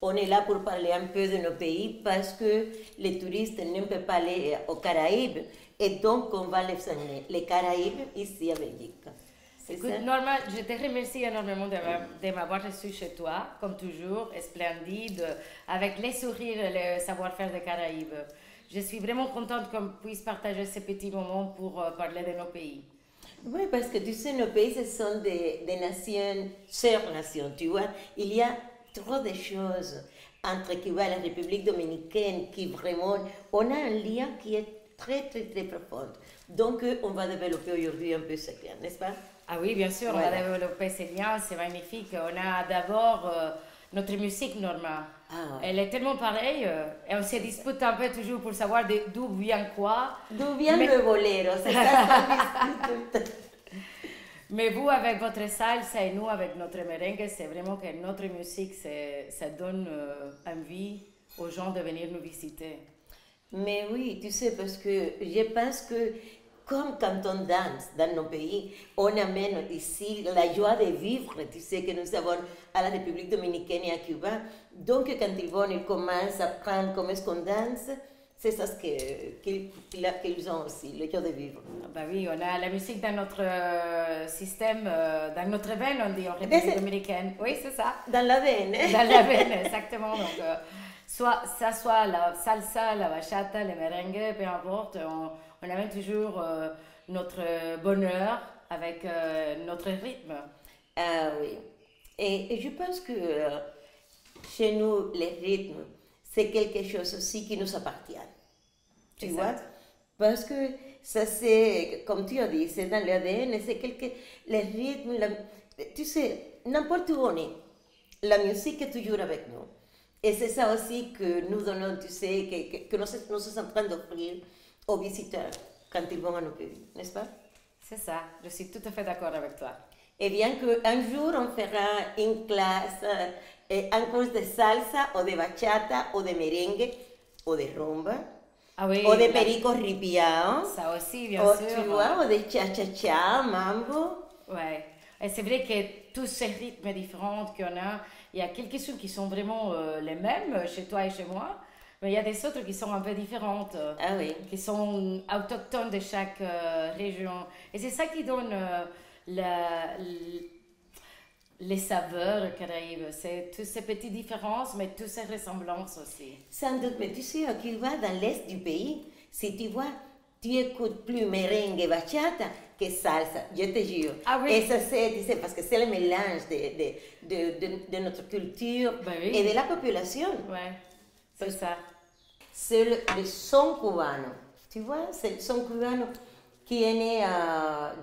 on est là pour parler un peu de nos pays parce que les touristes ne peuvent pas aller aux Caraïbes et donc on va les emmener, les Caraïbes ici à Belgique. C'est Écoute, ça? Norma, je te remercie énormément de m'avoir reçu chez toi, comme toujours, splendide, avec les sourires et le savoir-faire des Caraïbes. Je suis vraiment contente qu'on puisse partager ces petits moments pour parler de nos pays. Oui, parce que tu sais, nos pays, ce sont des nations, sœurs nations, tu vois. Il y a trop de choses entre Cuba et la République dominicaine qui vraiment, on a un lien qui est très, très, très profond. Donc, on va développer aujourd'hui un peu ce lien, n'est-ce pas? Ah oui, bien sûr, on va Voilà. développer ces liens, c'est magnifique. On a d'abord notre musique, Norma. Ah ouais. Elle est tellement pareille et on se dispute un peu toujours pour savoir d'où vient quoi. D'où vient Mais, le bolero? C'est ça qu'on discute tout le temps. mais vous, avec votre salsa et nous, avec notre merengue, c'est vraiment que notre musique, ça donne envie aux gens de venir nous visiter. Mais oui, tu sais, parce que je pense que comme quand on danse dans nos pays, on amène ici la joie de vivre, tu sais, que nous avons à la République dominicaine et à Cuba. Donc, quand ils vont, ils commencent à apprendre comment est-ce qu'on danse. C'est ça qu'ils ont aussi, le joie de vivre. Ah bah oui, on a la musique dans notre système, dans notre veine, on dit en République dominicaine. Oui, c'est ça. Dans la veine. Dans la veine, exactement. Donc, soit la salsa, la bachata, le merengue, peu importe, on amène toujours notre bonheur avec notre rythme. Ah oui. Et je pense que chez nous, les rythmes, c'est quelque chose aussi qui nous appartient. Tu Exact. vois? Parce que ça, c'est, comme tu as dit, c'est dans l'ADN, c'est les rythmes, tu sais, n'importe où on est, la musique est toujours avec nous. Et c'est ça aussi que nous donnons, tu sais, que nous sommes en train d'offrir aux visiteurs quand ils vont à nos pays, n'est-ce pas? C'est ça, je suis tout à fait d'accord avec toi. Et bien qu'un jour on fera une classe, un cours de salsa ou de bachata ou de merengue ou de rumba Ah oui, ou de perico ripiao, ça aussi, bien ou, sûr. tu vois, ou de cha-cha-cha, mambo. Ouais. Et c'est vrai que tous ces rythmes différents qu'on a, il y a quelques-uns qui sont vraiment les mêmes chez toi et chez moi, mais il y a des autres qui sont un peu différentes, Ah oui. qui sont autochtones de chaque région. Et c'est ça qui donne les saveurs caraïbes. C'est toutes ces petites différences, mais toutes ces ressemblances aussi. Sans doute, mais tu sais, tu vas dans l'est du pays, si tu vois, tu écoutes plus merengue et bachata que salsa, je te jure. Ah oui. Et ça, c'est, tu sais, parce que c'est le mélange de notre culture Ben oui. et de la population. Ouais, c'est ça. C'est le son cubano. Tu vois, c'est le son cubano qui est né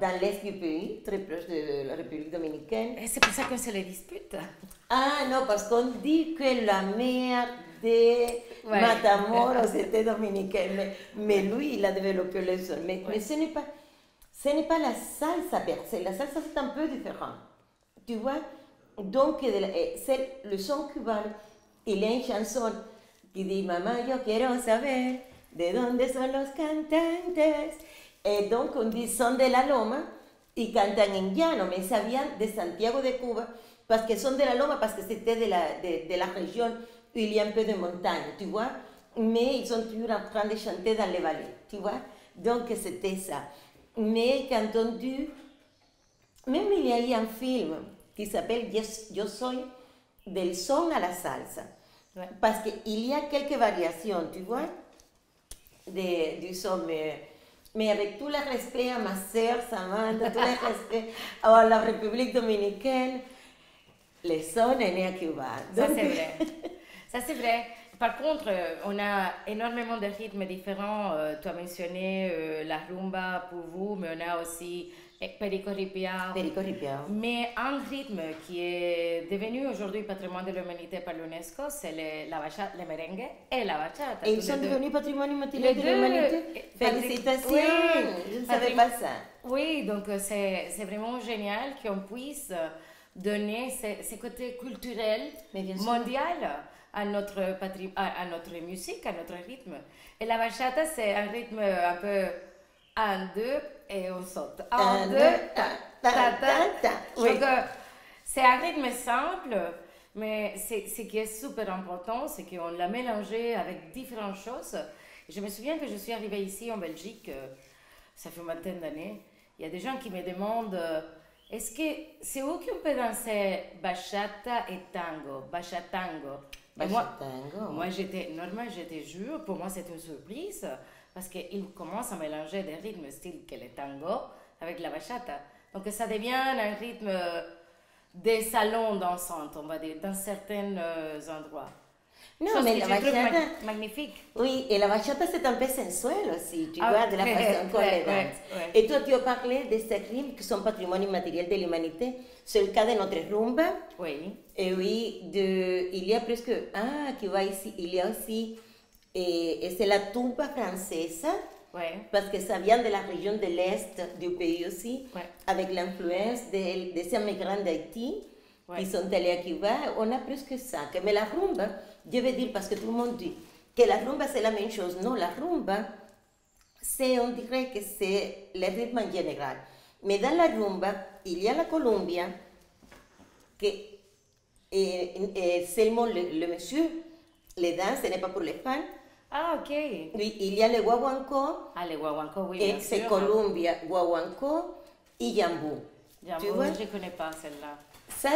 dans l'est du pays, très proche de la République dominicaine. Et c'est pour ça qu'on se les dispute. Ah non, parce qu'on dit que la mère de Ouais. Matamoros était dominicaine, mais lui, il a développé le son. Mais ce n'est pas la salsa per se, la salsa c'est un peu différent. Tu vois, donc c'est le son cubano. Il y a une chanson qui dit, Mamá, yo quiero saber de dónde son los cantantes. Et donc on dit, son de la Loma, y cantan en llano, mais ça vient de Santiago de Cuba, parce que son de la Loma, parce que c'était de la région où il y a un peu de montagne, tu vois, mais ils sont toujours en train de chanter dans les vallées, tu vois, donc c'était ça. Mais quand on dit, même il y a eu un film qui s'appelle Yo soy del son à la salsa, parce qu'il y a quelques variations, tu vois, du son, mais avec tout le respect à ma sœur Samantha, tout le respect à la République dominicaine, le son est né à Cuba. Ça, Donc, c'est vrai. Ça, c'est vrai. Par contre, on a énormément de rythmes différents. Tu as mentionné la rumba pour vous, mais on a aussi Perico Ripiao. Perico Ripiao. Mais un rythme qui est devenu aujourd'hui patrimoine de l'humanité par l'UNESCO, c'est la bachata, le merengue et la bachata. Et ils tous les sont deux. devenus patrimoine immatériel de Les deux. l'humanité. Félicitations! Oui. Je ne savais pas ça. Oui, donc c'est vraiment génial qu'on puisse donner ce côté culturel Mais bien sûr. mondial à notre musique, à notre rythme. Et la bachata, c'est un rythme un peu 1, 2 et on saute. 1, 2, ta, ta, ta, ta. Oui. Donc, c'est un rythme simple, Mais ce qui est super important, c'est qu'on l'a mélangé avec différentes choses. Je me souviens que je suis arrivée ici en Belgique, ça fait une vingtaine d'années. Il y a des gens qui me demandent est-ce que c'est où qu'on peut danser bachata et tango, bachatango. Et Bachatango. moi normalement, j'étais jure, pour moi c'était une surprise parce qu'ils commencent à mélanger des rythmes style que le tango avec la bachata. Donc ça devient un rythme des salons dansantes, on va dire, dans certains endroits. Non, Chose mais que la je trouve bachata, magnifique. oui, et la bachata c'est un peu sensuel aussi, tu Ah, vois, de la très, façon qu'on très, les danse. ouais. Et toi, tu as parlé de ces rythmes qui sont patrimoine immatériel de l'humanité. C'est le cas de notre rumba. Oui. Et oui, il y a presque, qui va ici, il y a aussi, et c'est la tumba française, Ouais. parce que ça vient de la région de l'Est du pays aussi, Ouais. avec l'influence de ces migrants d'Haïti Ouais. qui sont allés à Cuba, on a presque ça. Mais la rumba, je veux dire, parce que tout le monde dit que la rumba c'est la même chose. Non, la rumba, on dirait que c'est le rythme en général. Mais dans la rumba, il y a la Colombia, que seulement le monsieur les danse, ce n'est pas pour les femmes. Ah, ok. Oui, il y a le guaguancó, Ah, les guaguancó, oui, et bien c'est sûr. Colombia, guaguancó et yambú. J'avoue, Tu vois? je ne connais pas celle-là. Ça,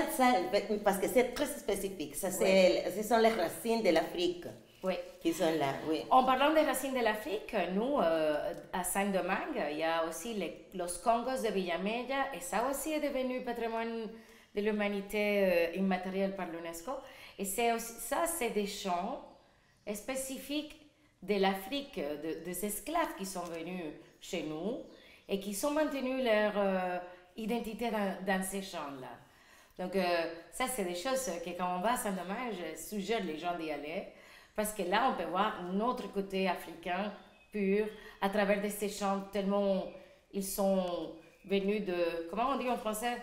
parce que c'est très spécifique. Ça, ce sont les racines de l'Afrique Oui. qui sont là, oui. En parlant des racines de l'Afrique, nous, à Saint-Domingue, il y a aussi los congos de Villamella, et ça aussi est devenu patrimoine de l'humanité immatériel par l'UNESCO. Et ça, c'est des chants spécifiques de l'Afrique, des esclaves qui sont venus chez nous et qui sont maintenus leur identité dans ces chants-là. Donc, ça, c'est des choses que quand on va à Saint-Domingue, je suggère les gens d'y aller. Parce que là, on peut voir notre côté africain pur à travers de ces chants tellement ils sont venus de, comment on dit en français,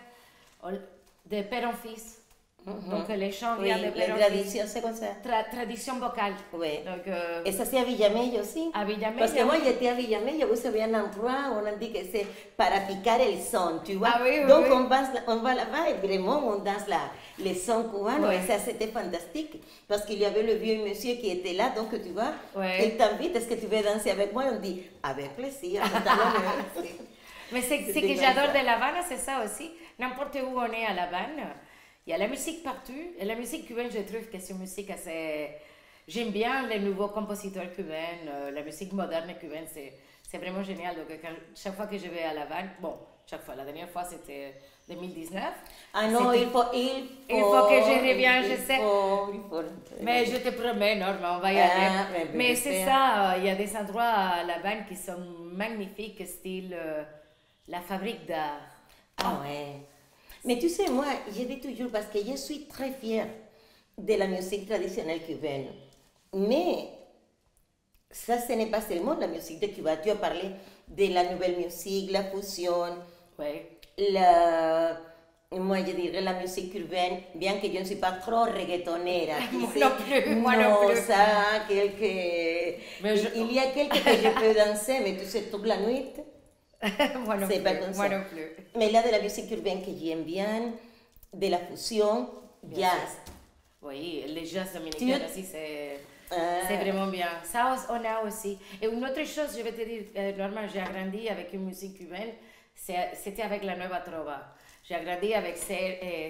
de père en fils. Donc les chants Oui, viennent de la père en tradition, c'est comme ça. fils. Tradition vocale. Oui. Donc, Et ça, c'est à Villamella aussi. à Villamella. Parce que moi, j'étais à Villamella, vous savez, un endroit où on a dit que c'est para picar el son, tu vois. Ah oui, oui, Donc, oui. on va là-bas et vraiment, on danse les sons cubanos. Ouais. Et ça, c'était fantastique. Parce qu'il y avait le vieux monsieur qui était là, donc tu vois, Ouais. il t'invite, est-ce que tu veux danser avec moi? On dit, avec plaisir. Mais ce C'était que comme j'adore ça. de La Havane, c'est ça aussi. N'importe où on est à La Havane, il y a la musique partout. Et la musique cubaine, je trouve que c'est une musique assez... J'aime bien les nouveaux compositeurs cubains, la musique moderne cubaine, c'est vraiment génial. Donc, chaque fois que je vais à La Havane, bon, chaque fois, la dernière fois c'était 2019. Ah non, C'était- il faut que je revienne, je sais. Il faut. Mais je te promets, Norma, on va y Ah, aller. mais Mais c'est j'espère. ça, il y a des endroits à La Havane qui sont magnifiques, style la fabrique d'art. Ah ouais. Mais tu sais, moi, je dis toujours parce que je suis très fière de la musique traditionnelle cubaine. Mais ça, ce n'est pas seulement la musique de Cuba. Tu as parlé de la nouvelle musique, la fusion, Ouais. moi, je dirais la musique urbaine, bien que je ne suis pas trop reggaetonera. tu Moi sais. non plus, moi non plus. Ça, Mais il y a quelques que je peux danser, mais tu sais, toute la nuit. Moi non C'est plus. pas comme Moi ça. non plus. Mais là, de la musique urbaine que j'aime bien, de la fusion, Bien jazz. Oui, les jazz dominicains Tu- aussi, c'est Ah. vraiment bien. Ça, on a aussi. Et une autre chose, je vais te dire, Norma, j'ai grandi avec une musique cubaine, c'était avec la Nueva Trova. J'ai grandi avec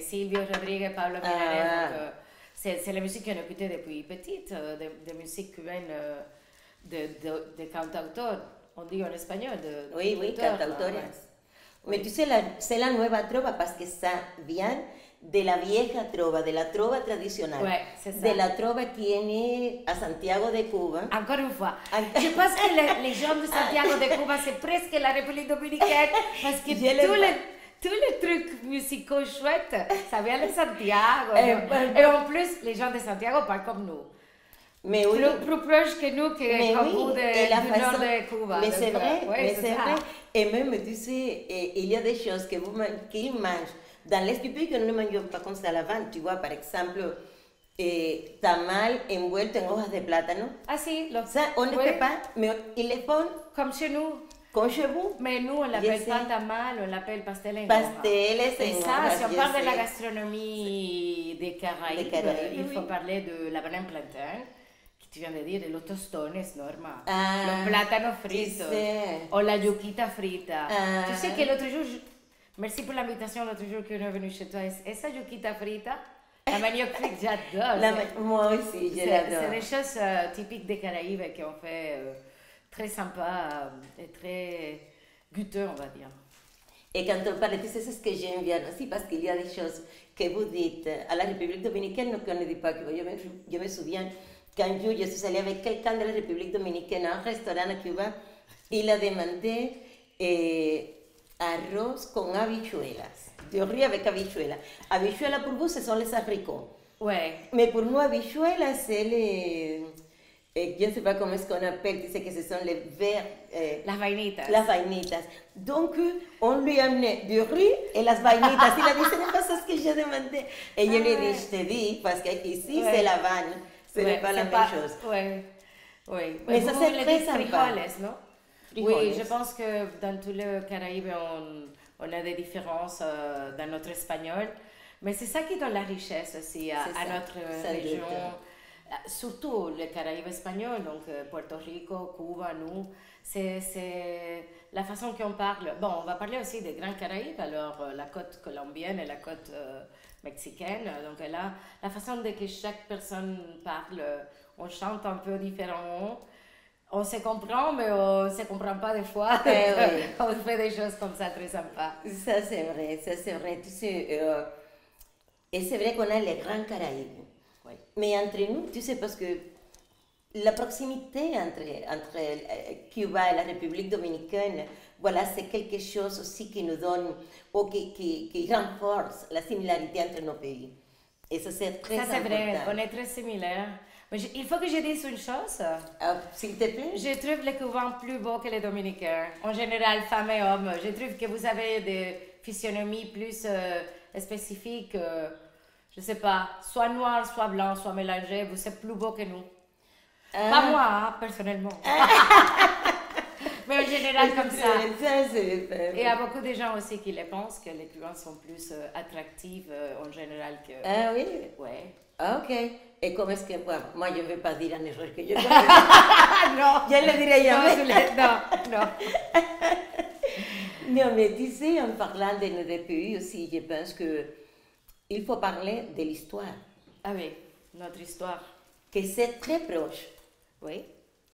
Silvio Rodriguez, Pablo Milanés. Ah. Donc, c'est la musique qu'on écoutait depuis petite, de musique cubaine, de cantauteurs. On dit en espagnol, de Oui, oui, auteurs, cantautores. ouais. Mais tu sais, c'est la nueva trova parce que ça vient de la vieja trova, de la trova tradicional. Ouais, c'est ça. De la trova qui est née à Santiago de Cuba. Encore une fois, Encore- je pense que les gens de Santiago de Cuba, c'est presque la République dominicaine, parce que Je l'ai tous les trucs musicaux chouettes, ça vient de Santiago. Eh, non? ben, Et en plus, les gens de Santiago parlent comme nous. Mais oui, Plus proches que nous, mais comme oui, vous et la du façon- nord de Cuba. Mais Donc, c'est vrai, ouais, mais c'est ça. vrai. Et même, tu sais, il y a des choses que qu'ils mangent dans l'Est du pays que nous ne mangeons pas comme ça à l'avant. Tu vois, par exemple, tamal envuelto en hojas de plátano. Ah si, Ça, on ne oui, fait pas, mais ils le font. comme chez nous. Comme chez vous. Mais nous, on l'appelle pas tamal, on l'appelle pastel en Pasteles Et en ça, hojas, si on je parle de sais. la gastronomie des Caraïbes, il faut parler de la banane plantain, qui tu viens de dire, de los tostones, Norma. Ah, Los plátanos fritos. O la yuquita frita. Tu sais que l'autre jour, merci pour l'invitation, l'autre jour qu'on est venu chez toi, esa yuquita frita, la manioc frite, j'adore. Moi aussi, je l'adore. C'est des choses typiques des Caraïbes qu'on fait très sympa et très goûteux, on va dire. Et quand on parle, tu sais, c'est ce que j'aime bien aussi, parce qu'il y a des choses que vous dites à la République dominicaine qu'on ne dit pas. Je me souviens qu'un jour, je suis allée avec quelqu'un de la République dominicaine à un restaurant à Cuba, il a demandé arroz con habichuelas. Du riz avec habichuelas. Habichuelas pour vous, ce sont les haricots. Ouais. Mais pour nous, habichuelas, c'est les... je ne sais pas comment est-ce qu'on appelle, tu sais que ce sont les verts... las vainitas. Las vainitas. Donc, on lui a amené du riz et las vainitas. Il a dit, ce n'est pas ça ce que j'ai demandé. Et je lui ai dit, je te dis, parce qu'ici, c'est la vanne. Ce n'est pas la même chose. Oui, oui. Mais ça, c'est très sympa. Frijoles, non? Frijoles. Oui, je pense que dans tous les Caraïbes, on a des différences dans notre espagnol. Mais c'est ça qui donne la richesse aussi à notre région. Surtout les Caraïbes espagnols, donc Puerto Rico, Cuba, nous, c'est la façon qu'on parle. Bon, on va parler aussi des Grands Caraïbes, alors la côte colombienne et la côte mexicaine. Donc là, la façon de que chaque personne parle, on chante un peu différemment. On se comprend, mais on ne se comprend pas des fois. Oui. On fait des choses comme ça très sympas. Ça, c'est vrai, ça, c'est vrai. Tu sais, et c'est vrai qu'on a les Grands Caraïbes. Oui. Mais entre nous, tu sais, parce que la proximité entre Cuba et la République dominicaine, voilà, c'est quelque chose aussi qui nous donne, ou qui renforce la similarité entre nos pays. Et ça, c'est très important. Ça, c'est vrai, on est très similaires. Mais il faut que je dise une chose. S'il te plaît. Je trouve les Cubains plus beaux que les Dominicains. En général, femmes et hommes. Je trouve que vous avez des physionomies plus spécifiques. Je ne sais pas, soit noir, soit blanc, soit mélangé. Vous êtes plus beaux que nous. Pas moi, hein, personnellement. Mais en général, comme ça. Et il y a beaucoup de gens aussi qui le pensent, que les Cubains sont plus attractifs en général que... Ah oui? Ouais. Ah, ok. Et comment est-ce que... Moi, je ne vais pas dire un erreur que je... Non. Je le dirai jamais. Non. Non, mais tu sais, en parlant de notre pays aussi, je pense que il faut parler de l'histoire. Ah oui, notre histoire. Que c'est très proche. Oui.